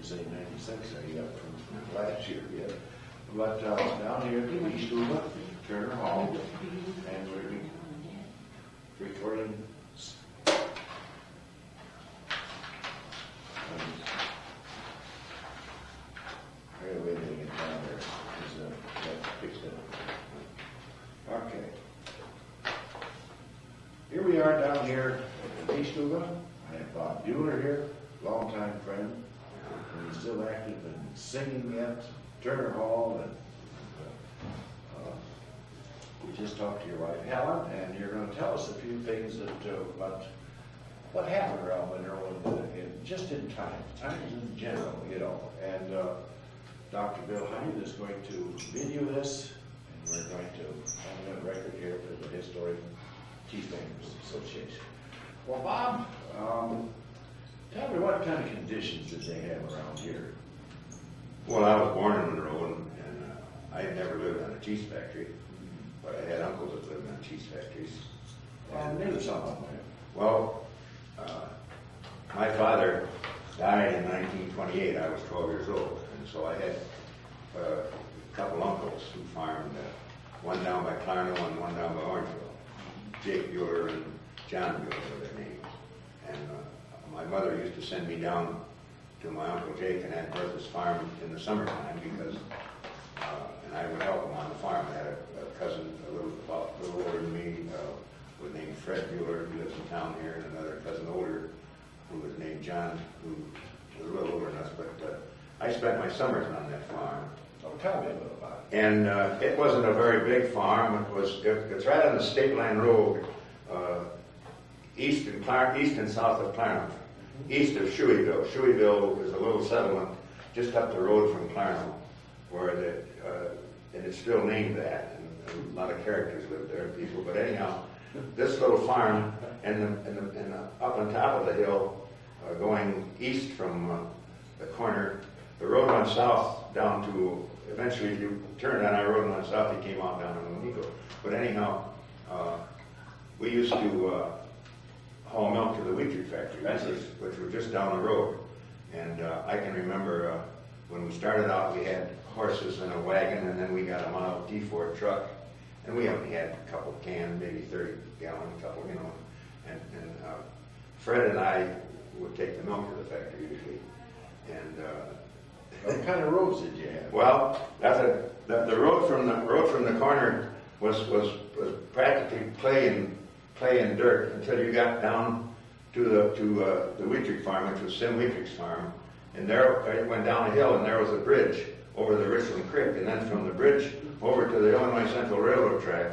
should say 96, I got from last year, yeah. But down here at the East Uva, Turner Hall, and we're recording. I gotta wait till I get down there, because that's fixed it. Okay. Here we are down here at the East Uva. I have Bob Buehler here, longtime friend, and he's still active in singing at Turner Hall, and we just talked to your wife Helen, and you're going to tell us a few things about what happened around Monroe, just in times in general, you know. And Dr. Bill Hyde is going to video this, and we're going to have it on record here for the Historic Cheesemakers Association. Well, Bob, tell me what kind of conditions did they have around here? Well, I was born in Monroe, and I had never lived on a cheese factory, but I had uncles that lived on cheese factories. And maybe some of them. Well, my father died in 1928. I was 12 years old, and so I had a couple uncles who farmed, one down by Clarendon and one down by Orangeville. Jake Buehler and John Buehler were their names. And my mother used to send me down to my Uncle Jake and Aunt Bertha's farm in the summertime because, and I would help them on the farm. I had a cousin a little older than me, was named Fred Buehler, who lives in town here, and another cousin older who was named John, who was a little older than us. But I spent my summers on that farm. Oh, tell me a little about it. And it wasn't a very big farm. It's right on the state line road, east and south of Clarendon, east of Shoeyville. Shoeyville is a little settlement just up the road from Clarendon, and it's still named that. And a lot of characters live there, people. But anyhow, this little farm, and up on top of the hill, going east from the corner, the road went south down to. Eventually, if you turned on our road and went south, you came out down to Monego. But anyhow, we used to haul milk to the wheat factory, which was just down the road. And I can remember when we started out, we had horses and a wagon, and then we got a Model T Ford truck, and we only had a couple cans, maybe 30 gallon, couple, you know. And Fred and I would take the milk to the factory usually, and. What kind of roads did you have? Well, the road from the corner was practically clay and dirt until you got down to the Wheatrick farm, which was Sim Wheatrick's farm, and there it went down a hill, and there was a bridge over the Richland Creek, and then from the bridge over to the Illinois Central Railroad track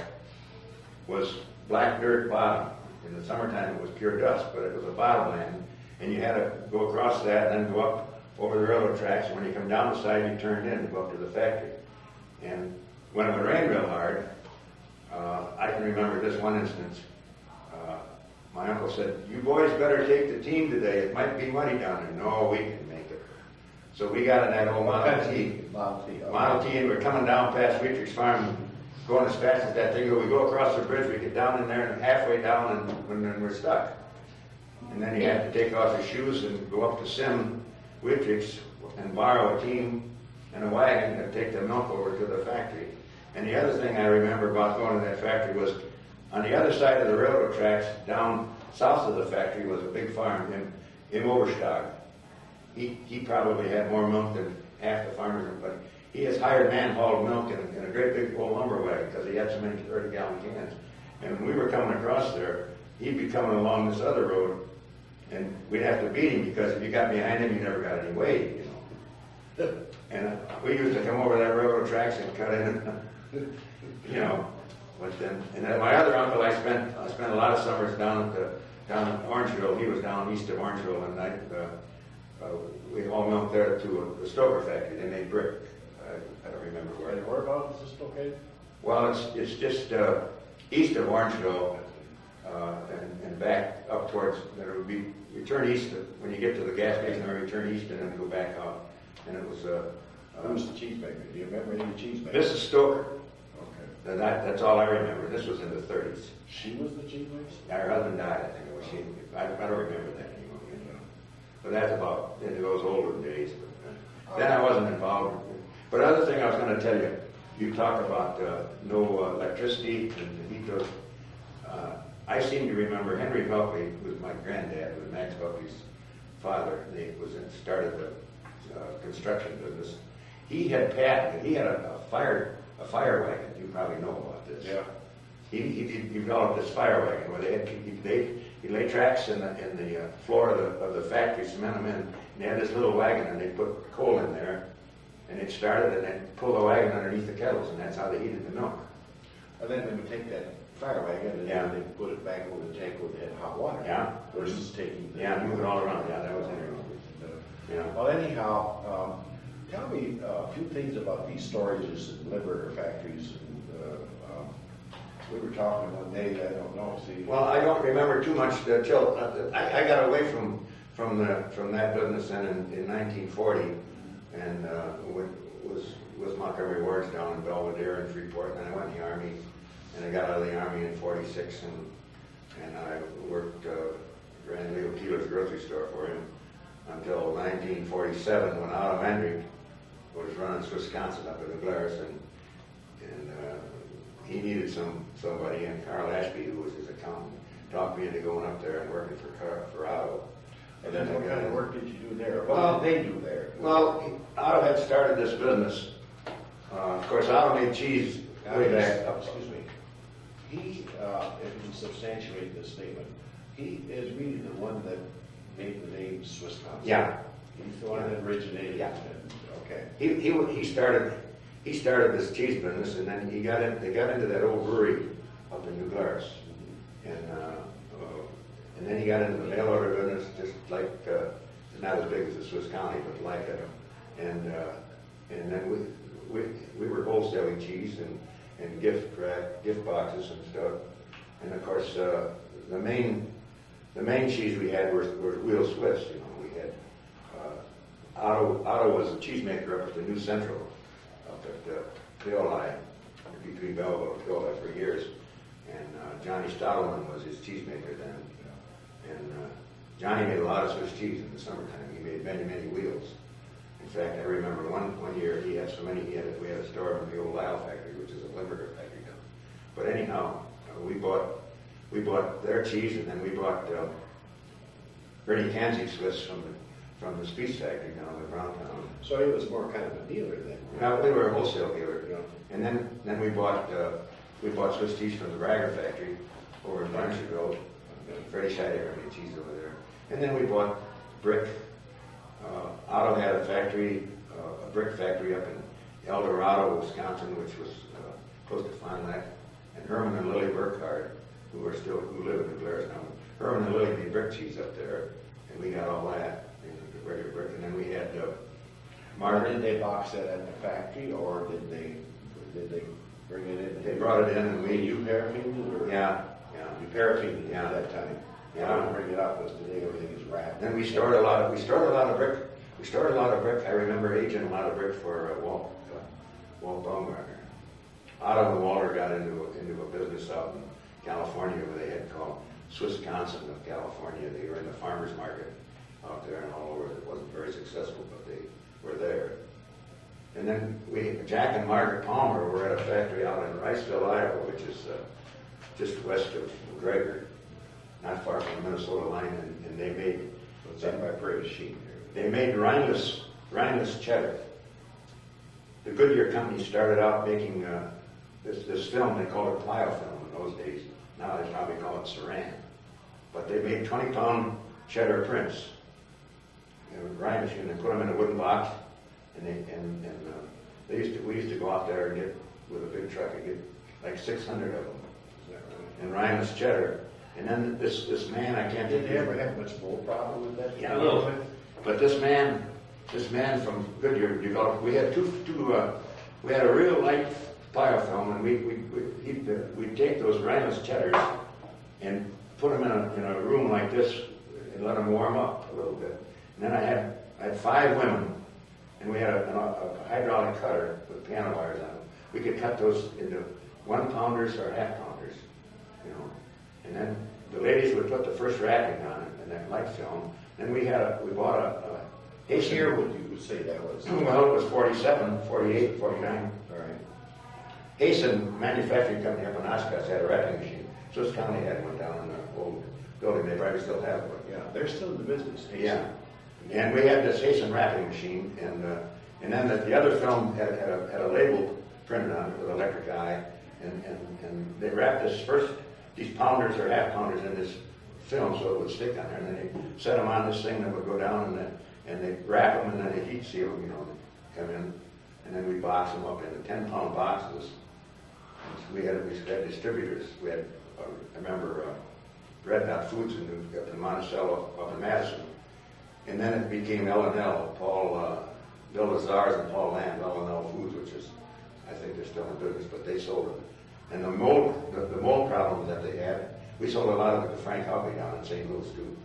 was black dirt bottom. In the summertime, it was pure dust, but it was a bottomland, and you had to go across that and then go up over the railroad tracks, and when you come down the side, you turned in to go up to the factory. And when it would rain real hard, I can remember this one instance. My uncle said, "You boys better take the team today. It might be muddy down there." "No, we can make it." So we got in that old Model T. Model T, and we're coming down past Wheatrick's farm, going as fast as that thing. We go across the bridge, we get down in there, and halfway down, and then we're stuck. And then you have to take off your shoes and go up to Sim Wheatrick's and borrow a team and a wagon to take the milk over to the factory. And the other thing I remember about going to that factory was on the other side of the railroad tracks, down south of the factory, was a big farm in Overstock. He probably had more milk than half the farmers, but he has hired man-hauled milk in a great big old lumber wagon because he had so many 30-gallon cans. And when we were coming across there, he'd be coming along this other road, and we'd have to beat him because if you got behind him, you never got any weight, you know. And we used to come over that railroad tracks and cut in, you know. But then, and then my other uncle, I spent a lot of summers down in Orangeville. He was down east of Orangeville, and we hauled milk there to the Stoker factory. They made brick. I don't remember where. And whereabouts is this located? Well, it's just east of Orangeville. And back up towards, there would be, you turn east when you get to the gas station, or you turn east and then go back out. And it was, who's the cheesemaker? Do you remember any cheesemaker? This is Stoker. Okay. That's all I remember. This was in the 30s. She was the cheesemaker? Her husband died, I think it was she. I don't remember that anymore. You know. But that's about in those older days. But, then I wasn't involved. But other thing I was going to tell you, you talk about no electricity and heat those. I seem to remember Henry Buckley, who was my granddad, who was Max Buckley's father. They started the construction business. He had patented. He had a fire wagon. You probably know about this. Yeah. He developed this fire wagon where he laid tracks in the floor of the factory, cement them in, and they had this little wagon, and they put coal in there, and it started, and they'd pull the wagon underneath the kettles, and that's how they heated the milk. And then they would take that fire wagon and Yeah. then they'd put it back over the tank where they had hot water. Yeah. Versus taking the... Yeah, move it all around. Yeah, that was interesting. Yeah. Well, anyhow, tell me a few things about these storages and liver factories. We were talking one day, I don't know, see. Well, I don't remember too much till I got away from that business then in 1940, and was with Montgomery Wards down in Belvedere and Freeport, and then I went in the Army, and I got out of the Army in '46, and I worked ran Leo Keeler's grocery store for him until 1947 when Otto Mendrick was running Wisconsin up in the Glarus, and he needed somebody, and Carl Ashby, who was his accountant, talked me into going up there and working for Otto. And then what kind of work did you do there? Well, What did they do there? Well, Otto had started this business. Of course, Otto made cheese way back. Excuse me. He, if you can substantiate this statement, he is really the one that made the name Wisconsin. Yeah. He's the one that originated. Yeah. And, okay. He started this cheese business, and then they got into that old brewery up in New Glarus, and then he got into the mail order business, just like not as big as the Swiss County, but like it, and then we were wholesaling cheese and gift boxes and stuff, and of course the main cheese we had were real Swiss. You know, we had Otto was a cheesemaker up at the New Central, up at Pillai, between Belleville and Pillai for years. And Johnny Stottleman was his cheesemaker then. And Johnny made a lot of Swiss cheese in the summertime. He made many, many wheels. In fact, I remember one year we had a store in the old Lyle factory, which is a Limburger factory now. But anyhow, we bought their cheese, and then we bought Bernie Tansey Swiss from the Spies factory down in Browntown. So he was more kind of a dealer then. No, we were a wholesale dealer. Yeah. And then we bought Swiss cheese from the Brager factory over in Blanchardville. Freddie Scheidecker made cheese over there. And then we bought brick. Otto had a brick factory up in El Dorado, Wisconsin, which was close to Fond du Lac. And Herman and Lily Burkhardt, who live in the Glarus now. Herman and Lily made brick cheese up there, and we got all that, the regular brick. And then we had Margaret. Did they box it at the factory, or did they bring it in? They brought it in, and You paraffined it, or? yeah. You paraffined it Yeah. at that time. Yeah. I don't bring it up, because today everything is wrapped. Then we stored a lot of brick. We stored a lot of brick. I remember aging a lot of brick for Walt Baumgartner. Otto and Walter got into a business out in California where they had called Wisconsin of California. They were in the farmers market out there and all over. It wasn't very successful, but they were there. And then Jack and Margaret Palmer were at a factory out in Riceville, Iowa, which is just west of Gregor, not far from the Minnesota line, and they made. It's up by Prairie Sheep. They made Rhineless cheddar. The Goodyear company started out making this film. They called it plyo film in those days. Now they probably call it Saran. But they made 20-pound cheddar prints. Rhineless, and they put them in a wooden box, and we used to go out there and get with a big truck and get like 600 of them. And Rhineless cheddar. And then this man, I can't Did think. they ever have much bull problem with that? Yeah, a little bit. But this man from Goodyear developed. We had we had a real light biofilm, and we'd take those Rhineless cheddars and put them in a room like this and let them warm up a little bit. And then I had 5 women, and we had a hydraulic cutter with piano wires on them. We could cut those into 1-pounders or half-pounders, you know. And then the ladies would put the first wrapping on it, and that light film, And we bought a Which year Hasten. would you say that was? Well, it was 47, 48, 49. All right. Hasten Manufacturing Company up in Oshkosh had a wrapping machine. Swiss County had one down in the old building. They probably still have one. Yeah, they're still in the business. Yeah. And we had this Hasten wrapping machine, and then the other film had a label printed on it with an electric eye, and they wrapped these pounders or half pounders in this film so it would stick on there, and then they set them on this thing that would go down, and they wrap them, and then they heat seal them, they come in, and then we box them up into 10-pound boxes. And we had distributors. We had, I remember, Red Dot Foods up in Monticello, up in Madison. And then it became L&L, Bill Lazar's and Paul Lamb, L&L Foods, which is, I think they're still in business, but they sold it. And the mold problem that they had, we sold a lot of it to Frank Hubby down in St. Louis too.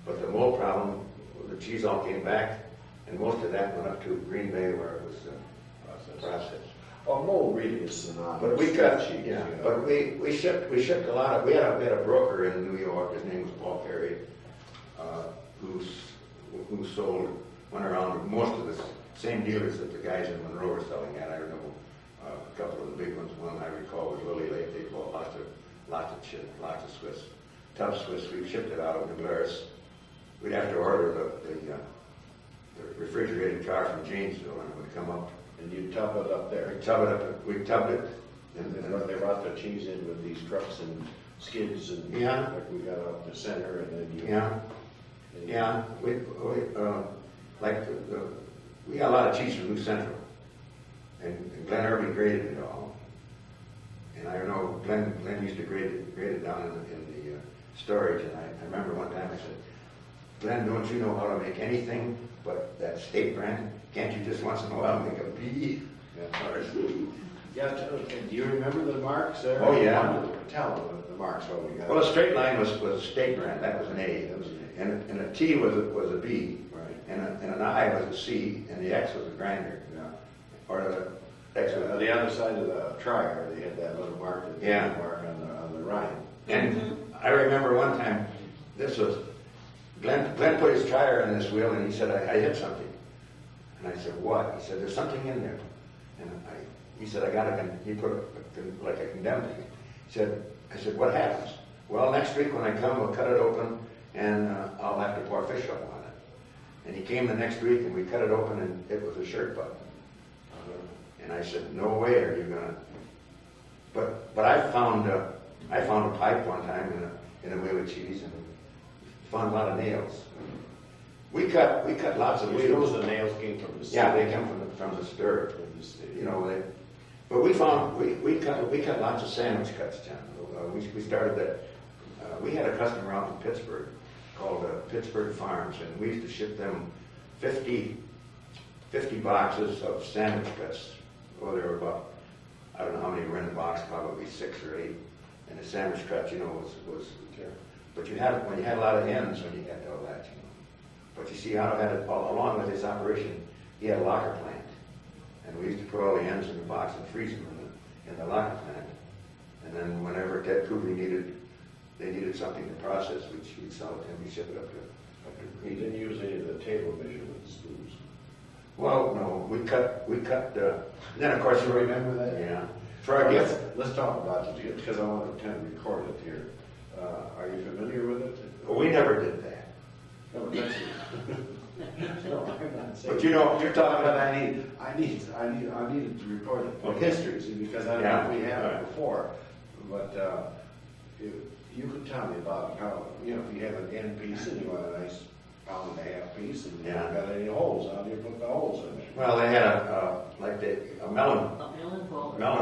But the mold problem, the cheese all came back, and most of that went up to Green Bay where it was processed. Well, mold really is synonymous. But we got, but we shipped a lot of, we had a broker in New York, his name was Paul Perry, who went around with most of the same dealers that the guys in Monroe were selling at. I don't know, a couple of the big ones. One I recall was Lily Lake. They bought lots of Swiss, tough Swiss. We shipped it out of New Glarus. We'd have to order the refrigerated car from Janesville, and it would come up. And you tub it up there. We tubbed it. And then they brought the cheese in with these trucks and skids and like we got up the center and then you. Yeah. We got a lot of cheese from New Central, and Glenn Irving graded it all. And I know Glenn used to grade it down in the storage. And I remember one time I said, Glenn, don't you know how to make anything but that state brand? Can't you just once in a while make a B? Yeah, do you remember the marks there? Oh, yeah. Tell them the marks what we got. Well, a straight line was a state brand. That was an A. That was an A. And a T was a B. Right. And an I was a C, and the X was a grinder. Yeah. Or the X was On the other side of the trier, they had that little mark, mark on the rind. And I remember one time, this was, Glenn put his tire in this wheel, and he said, I hit something. And I said, what? He said, there's something in there. And he said, he put like a condemned thing. I said, what happens? Well, next week when I come, we'll cut it open, and I'll have to pour fish oil on it. And he came the next week, and we cut it open, and it was a shirt button. And I said, no way are you gonna. But I found a pipe one time in a wheel of cheese, and found a lot of nails. We cut lots of wheels. The nails came from the Yeah, they come from the stir. But we cut lots of sandwich cuts, John. We started that. We had a customer out in Pittsburgh called Pittsburgh Farms, and we used to ship them 50 boxes of sandwich cuts. Well, there were about, I don't know how many were in the box, probably 6 or 8. And the sandwich cuts, was. But when you had a lot of hens, when you had all that, But you see how it had along with this operation, he had a locker plant. And we used to put all the hens in the box and freeze them in the locker plant. And then whenever Ted Cooper they needed something to process, we'd sell it to him, we'd ship it up to He didn't use any of the table measurements. Well, no, we cut, then of course You remember that? Yeah. For our gift. Let's talk about it, because I want to kind of record it here. Are you familiar with it? Well, we never did that. No, that's no, I'm not saying. But you're talking But about. I needed to record it. Okay. History, see, because I don't know if we have it before. But you could tell me about how, if you have an end piece and you want a nice pound-and-a-half piece, and you haven't got any holes, how do you put the holes in there? Well, they had a melon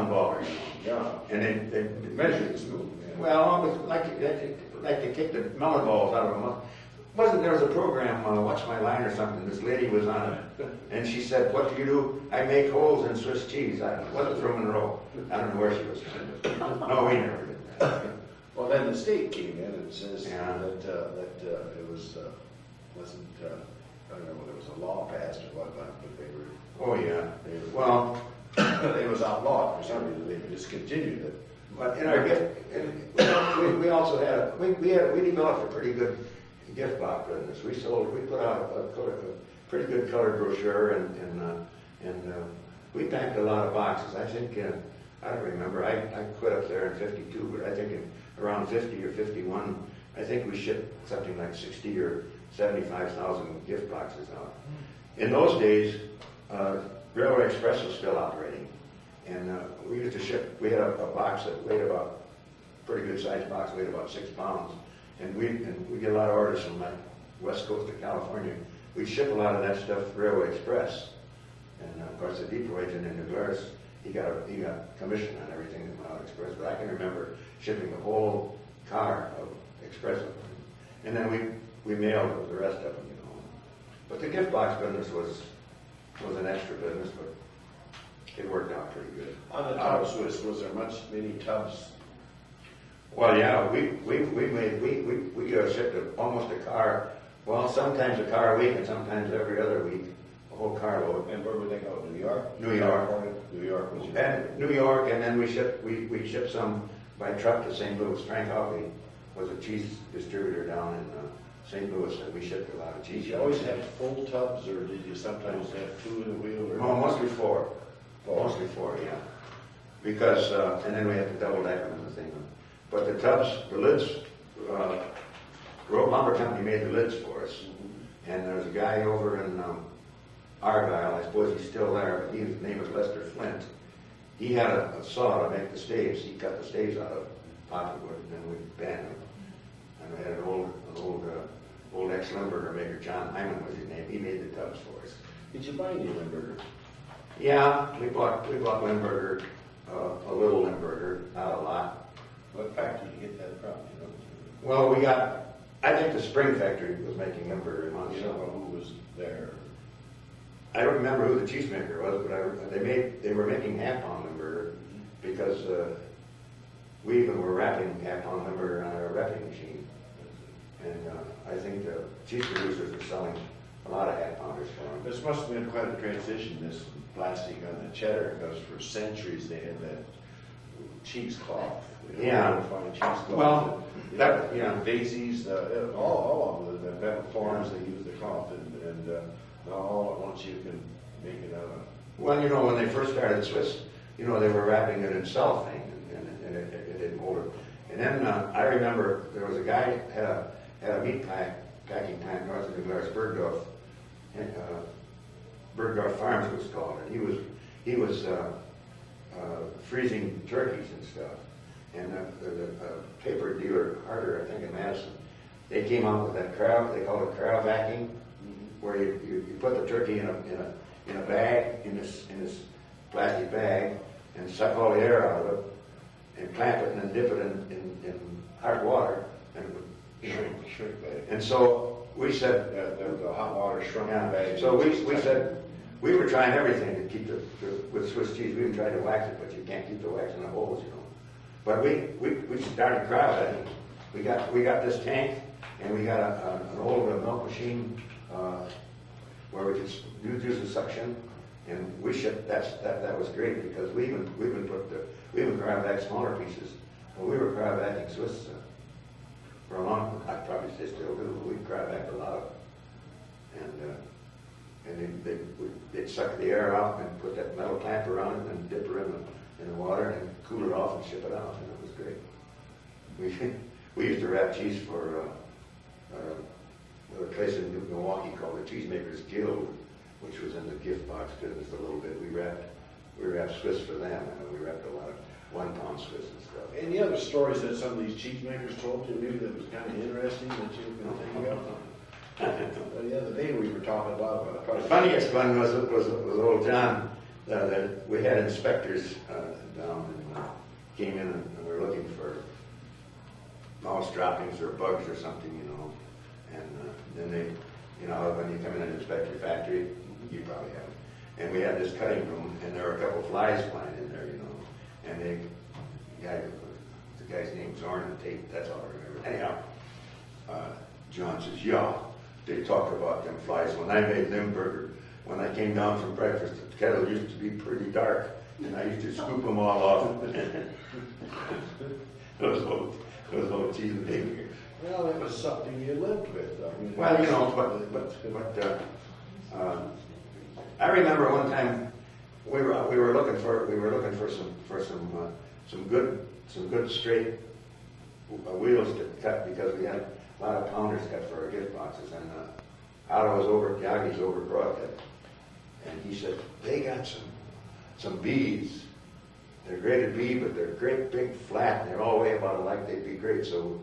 baller. Yeah. And they Measuring spoon. Yeah. well, it was like they kicked the melon balls out of them. There was a program, What's My Line or something, this lady was on it, and she said, what do you do? I make holes in Swiss cheese. I wasn't from Monroe. I don't know where she was from. No, we never did that. Well, then the state came in and says Yeah. that it wasn't, I don't know whether it was a law passed or whatnot, but they were. Oh, yeah. They were, Well, it was outlawed for some reason. They discontinued it. but in our gift, we also had, we developed a pretty good, gift box business. We put out a pretty good color brochure, and we packed a lot of boxes. I think, I don't remember, I quit up there in 52, but I think in around 50 or 51, I think we shipped something like 60 or 75,000 gift boxes out. In those days, Railway Express was still operating, and we used to ship. We had a box that weighed about, pretty good sized box, weighed about 6 pounds, and we get a lot of orders from like West Coast of California. We'd ship a lot of that stuff Railway Express, and of course the depot agent in New Glarus, he got commission on everything that went out Express. But I can remember shipping a whole car of Express, and then we mailed the rest of them, you know. But the gift box business was an extra business, but it worked out pretty good. On the tub Swiss, was there many tubs? Well, yeah, we shipped almost a car. Well, sometimes a car a week, and sometimes every other week, a whole carload. And where would they go? New York? New York. California? New York was And New York, and then we shipped some by truck to St. Louis. Frank Hoppy was a cheese distributor down in St. Louis, and we shipped a lot of cheese. Did you always have full tubs, or did you sometimes have 2 in a wheel? Or No, mostly 4. Mostly 4, yeah. Because, and then we had to double deck them and the thing. But the tubs, the lids, Road Lumber Company made the lids for us. And there was a guy over in Argyle, I suppose he's still there, but his name was Lester Flint. He had a saw to make the staves. He cut the staves out of poplarwood, and then we'd band them. And we had an old ex-Limburger maker, John Hyman was his name. He made the tubs for us. Did you buy any Limburger? Yeah, we bought Limburger, a little Limburger, not a lot. What factory did you get that from? You know? Well, I think the Spring Factory was making Limburger in You Montreal. don't know who was there? I don't remember who the cheesemaker was, but they were making half-pound Limburger because we even were wrapping half-pound Limburger on our wrapping machine. And I think the cheese producers were selling a lot of half-pounders for them. This must have been quite a transition, this plastic on the cheddar, because for centuries they had that cheesecloth. You know, Yeah. fine cheesecloth. Well, that, yeah. Daisies, all of the metal forms, they use the cloth, and now all at once you can make it out of. Well, you know, when they first started Swiss, you know, they were wrapping it in cellophane, and it didn't hold it. And then I remember there was a guy had a meat packing plant north of New Glarus, Bergdorf Farms it was called, and he was freezing turkeys and stuff. And the paper dealer, Harder, I think in Madison, they came out with that crowd. They called it crowd vacuum, where you put the turkey in a bag, in this plastic bag, and suck all the air out of it, and clamp it, and then dip it in hot water, and it would Shrink bag. And so we said, The hot water shrunk yeah. bag. So we said we were trying everything to keep with Swiss cheese. We even tried to wax it, but you can't keep the wax in the holes, you know. But we started crowd vacuum. We got this tank, and we got an old milk machine where we could use the suction, and we shipped. That was great because we even crowd vac smaller pieces. Well, we were crowd vacuuming Swiss for a long. I probably still do. We crowd vac a lot, and they'd suck the air out and put that metal clamp around it, and dip her in the water and cool it off and ship it out, and it was great. We used to wrap cheese for a place in Milwaukee called the Cheesemaker's Guild, which was in the gift box business a little bit. We wrapped Swiss for them, and we wrapped a lot of 1 pound Swiss and stuff. Any other stories that some of these cheesemakers told you maybe that was kind of interesting that you can think of? The other day we were talking about The funniest one was old John. We had inspectors down and came in and were looking for mouse droppings or bugs or something, you know. And then they, you know, when you come in and inspect your factory, you probably have it. And we had this cutting room, and there were a couple flies flying in there, you know. And the guy's name was Zorn and Tate, that's all I remember. Anyhow, John says, yeah, they talked about them flies. When I made Limburger, when I came down from breakfast, the kettle used to be pretty dark, and I used to scoop them all off. Those old cheesemaking Well, it was something you lived with. I mean, Well, you know, I remember one time we were looking for some good straight wheels to cut because we had a lot of pounders cut for our gift boxes, and Yagi's over Broadhead, and he said they got some B's. They're graded B, but they're great big flat, and they're all weigh about alike. They'd be great. So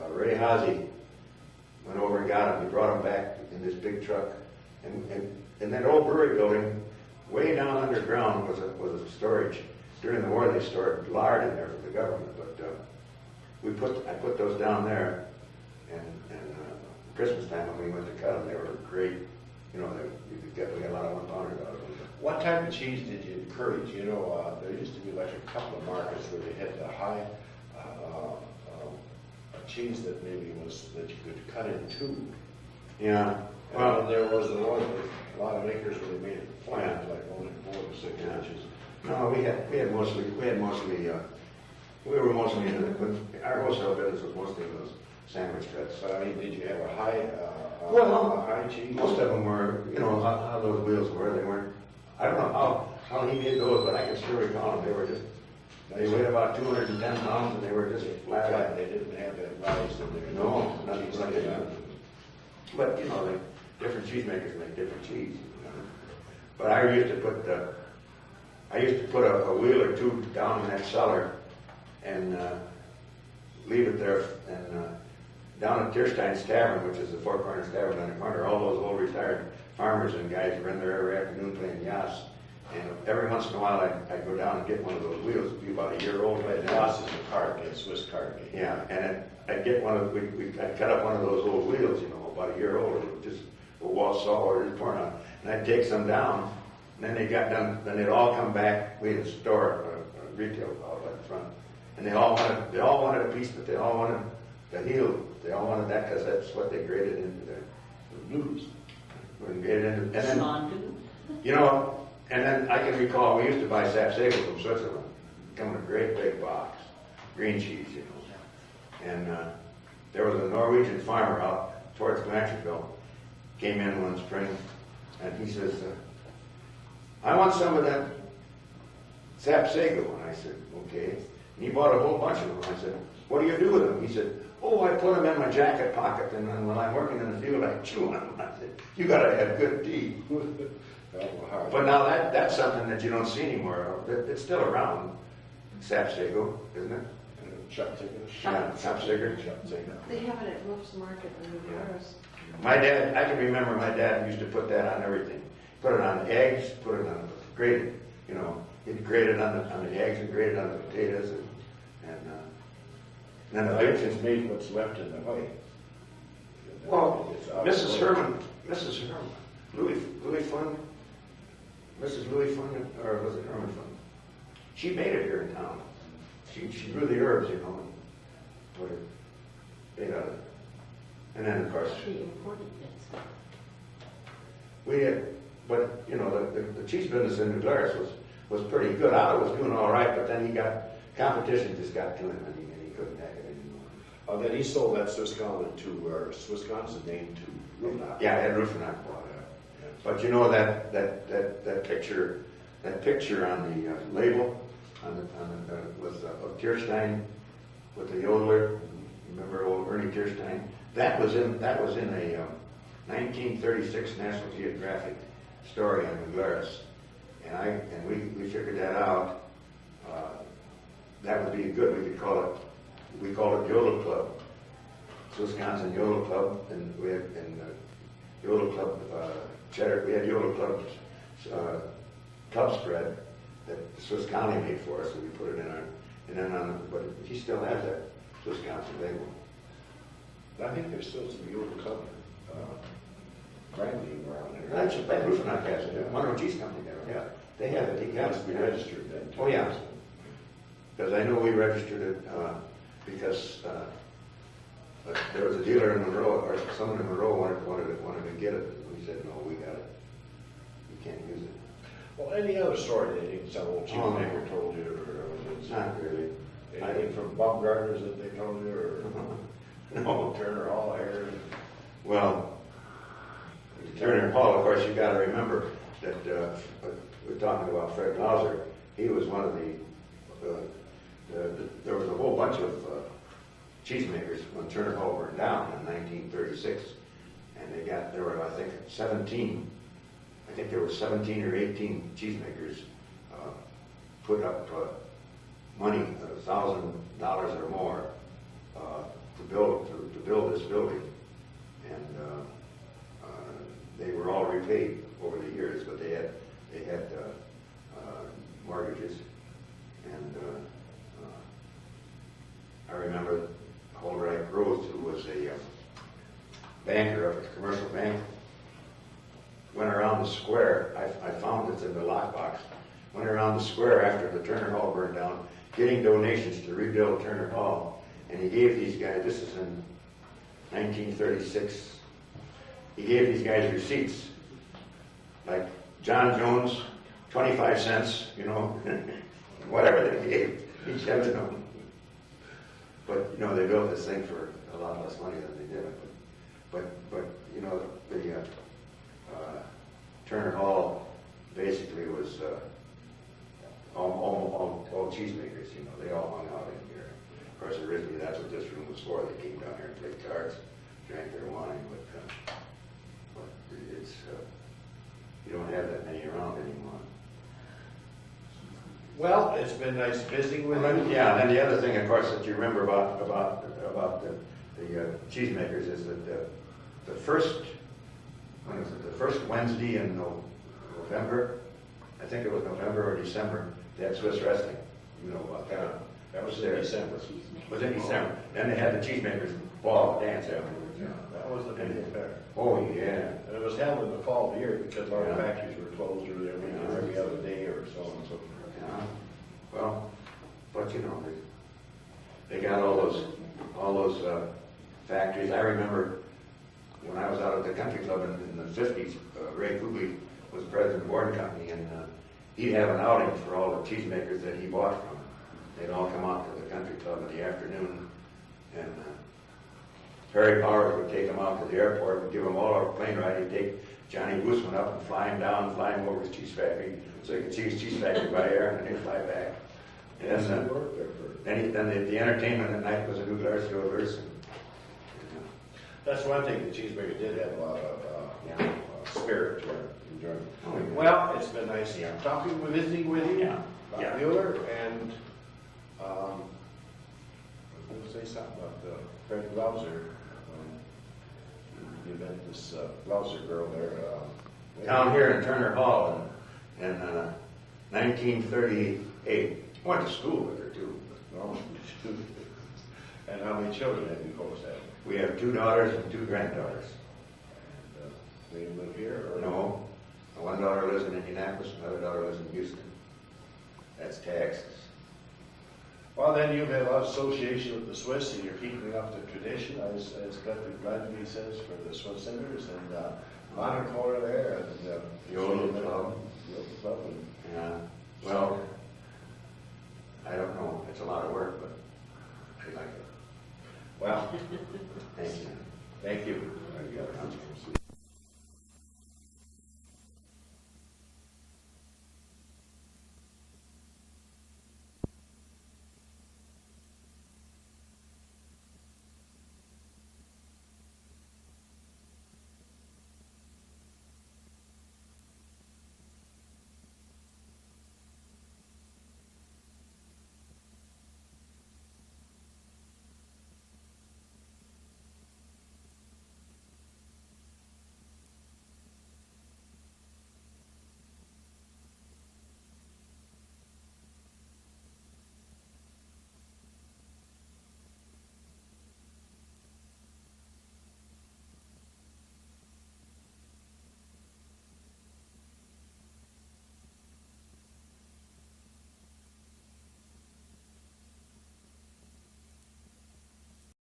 Ray Hazy went over and got them. He brought them back in this big truck, and that old brewery building, way down underground, was a storage. During the war, they stored lard in there for the government, but I put those down there, and Christmas time when we went to cut them, they were great. You know, we got a lot of 1 pounders out of them. What type of cheese did you encourage? You know, there used to be like a couple of markets where they had the high cheese that maybe was that you could cut in two. Yeah. Well, there was a lot of acres where they made it flat, like only 4 to 6 inches. No, we were mostly in our wholesale business was mostly in those sandwich cuts. But I mean, did you have a high cheese? Most of them were, you know, how those wheels were. They weren't. I don't know how he did those, but I can still recall them. They weighed about 210 pounds, and they were just flat. Yeah, they didn't have that rise in there. No, nothing like that. But you know, different cheesemakers make different cheese. You know? But I used to put a wheel or two down in that cellar and leave it there. And down at Tierstein's Tavern, which is the Four Corners Tavern on the corner, all those old retired farmers and guys were in there every afternoon playing yachts. And every once in a while, I'd go down and get one of those wheels. It'd be about a year old. But yachts is a card game, Swiss card game. Yeah, and I'd get I'd cut up one of those old wheels, you know, about a year old. It would just a wall saw or just torn out. And I'd take some down. And then they got done. Then they'd all come back. We had a store, a retail outlet in front, and they all wanted a piece, but they all wanted the heel. They all wanted that because that's what they graded into the blues. And then, you know. And then I can recall we used to buy sapsago from Switzerland, come in a great big box, green cheese, you know. And there was a Norwegian farmer out towards Blanchardville, came in one spring, and he says, I want some of that sapsago. And I said, okay. And he bought a whole bunch of them. I said, what do you do with them? He said, oh, I put them in my jacket pocket, and then when I'm working in the field, I chew on them. I said, you got to have good teeth. But now that's something that you don't see anymore. It's still around, sapsago, isn't it? Sapsago. They have it at Wolf's Market in New Paris. My dad, I can remember my dad used to put that on everything. Put it on eggs, put it on grated, you know, he'd grate it on the eggs and grate it on the potatoes, and then the It's made what's left in the way. Well, Mrs. Herman, Louis Fund, Mrs. Louis Fund, or was it Herman Fund? She made it here in town. She grew the herbs, you know, and put it made out of it. And then, of course, She imported it. we had, but, you know, the cheese business in New Glarus was pretty good. Otto was doing all right, but then competition just got to him, and he couldn't hack it anymore. Then he sold that Swisscon to, Swisscon's the name to Runock. Yeah, Ed Rufenack bought it. But you know that picture on the label with of Tierstein with the yodeler. Remember old Ernie Tierstein? That was in a 1936 National Geographic story on New Glarus, and we figured that out. That would be good. We called it Yodel Club, Wisconsin Yodel Club, and we had Yodel Club cheddar. We had Yodel Club club spread that Swiss County made for us, and we put it in our. And then but he still has that Wisconsin label. I think there's still some Yodel Club branding around here. That's what Rufenack has it. Monroe Cheese Company there. Yeah, they have it. He has to be registered then. Oh yeah, because I know we registered it because there was a dealer in Monroe, or someone in Monroe wanted to get it. And we said, no, we got it. We can't use it. Well, any other story that some old cheesemaker told you, or Not really. anything from Baumgartners that they told you, or? No. Turner Hall here. Well, Turner Hall, of course, you gotta remember that, we're talking about Fred Lauser. He was one of there was a whole bunch of cheesemakers when Turner Hall burned down in 1936. And there were, I think, 17. I think there were 17 or 18 cheesemakers put up money, $1,000 or more, to build this building, and they were all repaid over the years, but they had mortgages, and I remember Holderite Rose, who was a banker of a commercial bank, went around the square. I found it in the lockbox. Went around the square after the Turner Hall burned down, getting donations to rebuild Turner Hall. And he gave these guys, this is in 1936, he gave these guys receipts. Like John Jones, 25 cents, you know, whatever they gave, each had to know. But, you know, they built this thing for a lot less money than they did. But you know, the Turner Hall basically was all cheesemakers, you know, they all hung out in here. Of course, originally that's what this room was for. They came down here and played cards, drank their wine, but it's, you don't have that many around anymore. Well, it's been nice visiting with you. Yeah, and then the other thing, of course, that you remember about the cheesemakers is that the first, when was it, the first Wednesday in November, I think it was November or December, they had Swiss wrestling. You know about that. That was there. in December. Was in December. Then they had the cheesemakers ball dance afterwards. Yeah, that was the big affair. Oh, yeah. And it was held in the fall of the year because our Yeah. factories were closed early every other day or so on and so forth. Yeah. Well, but you know, they got all those factories. I remember when I was out at the country club in the 50s, Ray Kugley was president of the board company, and he'd have an outing for all the cheesemakers that he bought from. They'd all come out to the country club in the afternoon, and Harry Powers would take them out to the airport, would give them all a plane ride. He'd take Johnny Gooseman up and fly him down, fly him over his cheese factory, so he could see his cheese factory by air, and then he'd fly back. And then the entertainment at night was a new Garcia verse. That's one thing the cheesemaker did have a lot of spirit to it. Enjoyment. Oh, yeah. Well, it's been nice talking, visiting with you Yeah. about Yeah. Buehler, and I was going to say something about Fred Lauser. You met this Lauser girl there. Down here in Turner Hall in 1938. Went to school with her too. No. And how many children have you folks had? We have 2 daughters and 2 granddaughters. They live here? Or? No, one daughter lives in Indianapolis, another daughter lives in Houston. That's Texas. Well, then you've had a lot of association with the Swiss, and you're keeping up the tradition, as Gladby says, for the Swiss singers, and Monica Kohler there,